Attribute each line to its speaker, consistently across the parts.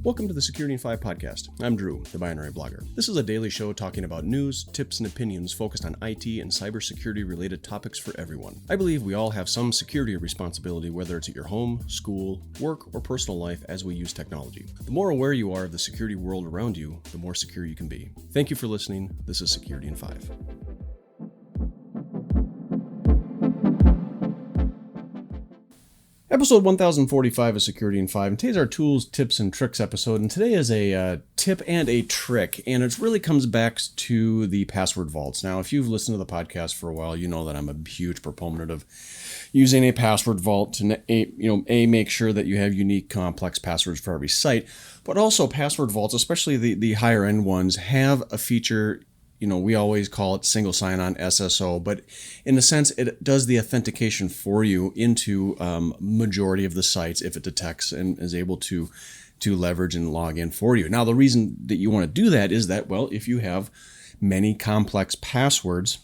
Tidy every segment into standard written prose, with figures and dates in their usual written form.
Speaker 1: Welcome to the Security in 5 podcast. I'm Drew, the binary blogger. This is a daily show talking about news, tips, and opinions focused on IT and cybersecurity related topics for everyone. I believe we all have some security responsibility, whether it's at your home, school, work, or personal life as we use technology. The more aware you are of the security world around you, the more secure you can be. Thank you for listening. This is Security in 5. Episode 1045 of Security in 5, and today's our tools, tips, and tricks episode, and today is a tip and a trick, and it really comes back to the password vaults. Now, if you've listened to the podcast for a while, you know that I'm a huge proponent of using a password vault to make sure that you have unique, complex passwords for every site, but also password vaults, especially the higher end ones, have a feature. We always call it single sign-on SSO, but in a sense, it does the authentication for you into majority of the sites if it detects and is able to leverage and log in for you. Now, the reason that you want to do that is that, well, if you have many complex passwords,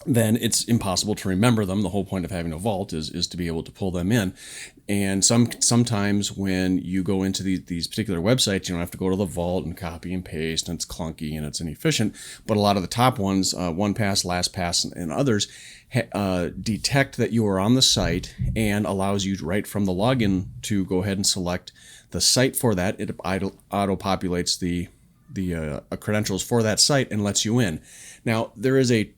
Speaker 1: then it's impossible to remember them. The whole point of having a vault is to be able to pull them in. And sometimes when you go into these particular websites, you don't have to go to the vault and copy and paste, and it's clunky and it's inefficient. But a lot of the top ones, OnePass, LastPass, and others, detect that you are on the site and allows you right from the login to go ahead and select the site for that. It auto-populates the credentials for that site and lets you in. Now, there is a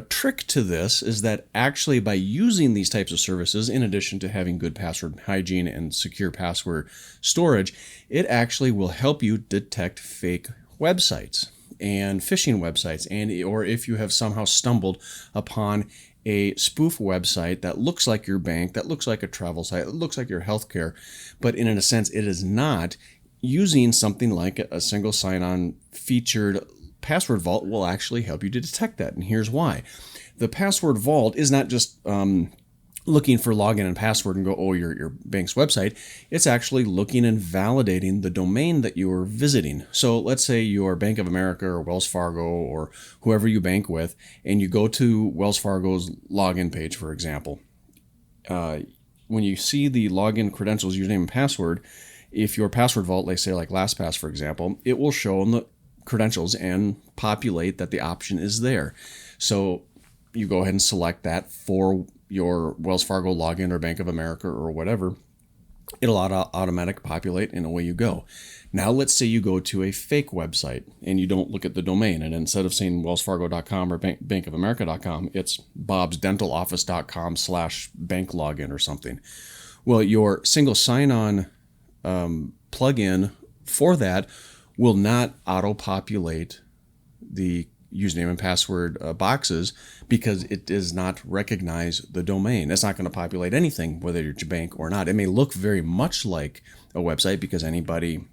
Speaker 1: trick to this is that actually by using these types of services, in addition to having good password hygiene and secure password storage, it actually will help you detect fake websites and phishing websites, or if you have somehow stumbled upon a spoof website that looks like your bank, that looks like a travel site, that looks like your healthcare, but in a sense it is not, using something like a single sign-on featured password vault will actually help you to detect that. And here's why. The password vault is not just looking for login and password and go, oh, your bank's website. It's actually looking and validating the domain that you are visiting. So let's say you're Bank of America or Wells Fargo or whoever you bank with, and you go to Wells Fargo's login page, for example. When you see the login credentials, username and password, if your password vault, like LastPass, for example, it will show on the credentials and populate that the option is there. So you go ahead and select that for your Wells Fargo login or Bank of America or whatever. It'll automatically populate and away you go. Now let's say you go to a fake website and you don't look at the domain, and instead of saying wellsfargo.com or bankofamerica.com, it's bobsdentaloffice.com/bank login or something. Well, your single sign-on plugin for that will not auto-populate the username and password boxes because it does not recognize the domain. It's not going to populate anything, whether you're your bank or not. It may look very much like a website because anybody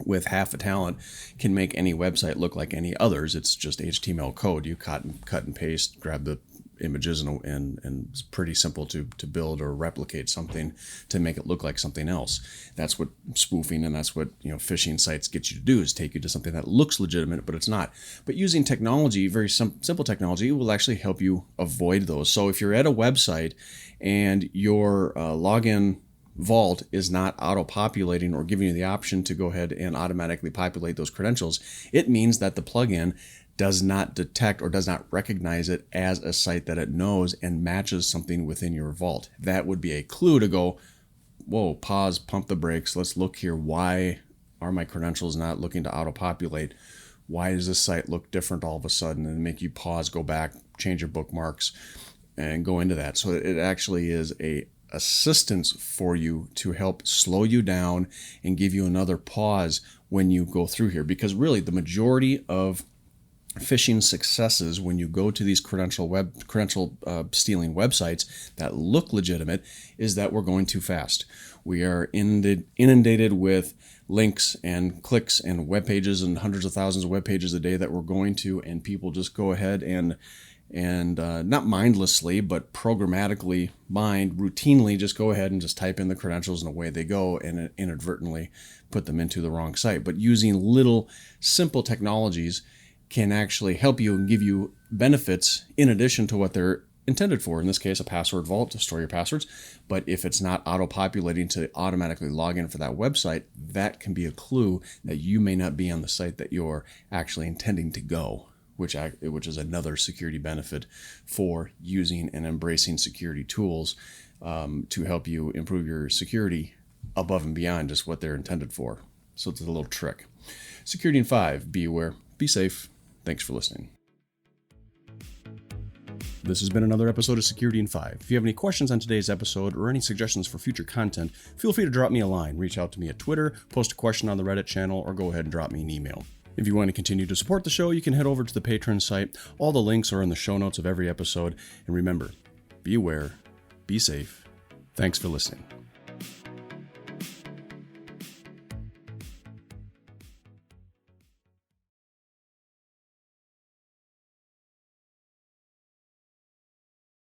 Speaker 1: with half a talent can make any website look like any others. It's just HTML code. You cut and paste, grab the images, and it's pretty simple to build or replicate something to make it look like something else. That's what spoofing and that's what phishing sites get you to do, is take you to something that looks legitimate but it's not. But using technology, very simple technology, it will actually help you avoid those. So if you're at a website and your login vault is not auto-populating or giving you the option to go ahead and automatically populate those credentials, it means that the plugin does not detect or does not recognize it as a site that it knows and matches something within your vault. That would be a clue to go, whoa, pause, pump the brakes. Let's look here. Why are my credentials not looking to auto-populate? Why does this site look different all of a sudden? And make you pause, go back, change your bookmarks, and go into that. So it actually is a assistance for you to help slow you down and give you another pause when you go through here. Because really the majority of phishing successes when you go to these credential stealing websites that look legitimate is that we're going too fast. We are inundated with links and clicks and web pages and hundreds of thousands of web pages a day that we're going to, and people just go ahead and not mindlessly, but programmatically routinely just go ahead and just type in the credentials and away they go, and inadvertently put them into the wrong site. But using little simple technologies can actually help you and give you benefits in addition to what they're intended for. In this case, a password vault to store your passwords. But if it's not auto-populating to automatically log in for that website, that can be a clue that you may not be on the site that you're actually intending to go, which is another security benefit for using and embracing security tools to help you improve your security above and beyond just what they're intended for. So it's a little trick. Security in 5, be aware, be safe. Thanks for listening. This has been another episode of Security in 5. If you have any questions on today's episode or any suggestions for future content, feel free to drop me a line, reach out to me at Twitter, post a question on the Reddit channel, or go ahead and drop me an email. If you want to continue to support the show, you can head over to the Patreon site. All the links are in the show notes of every episode. And remember, be aware, be safe. Thanks for listening.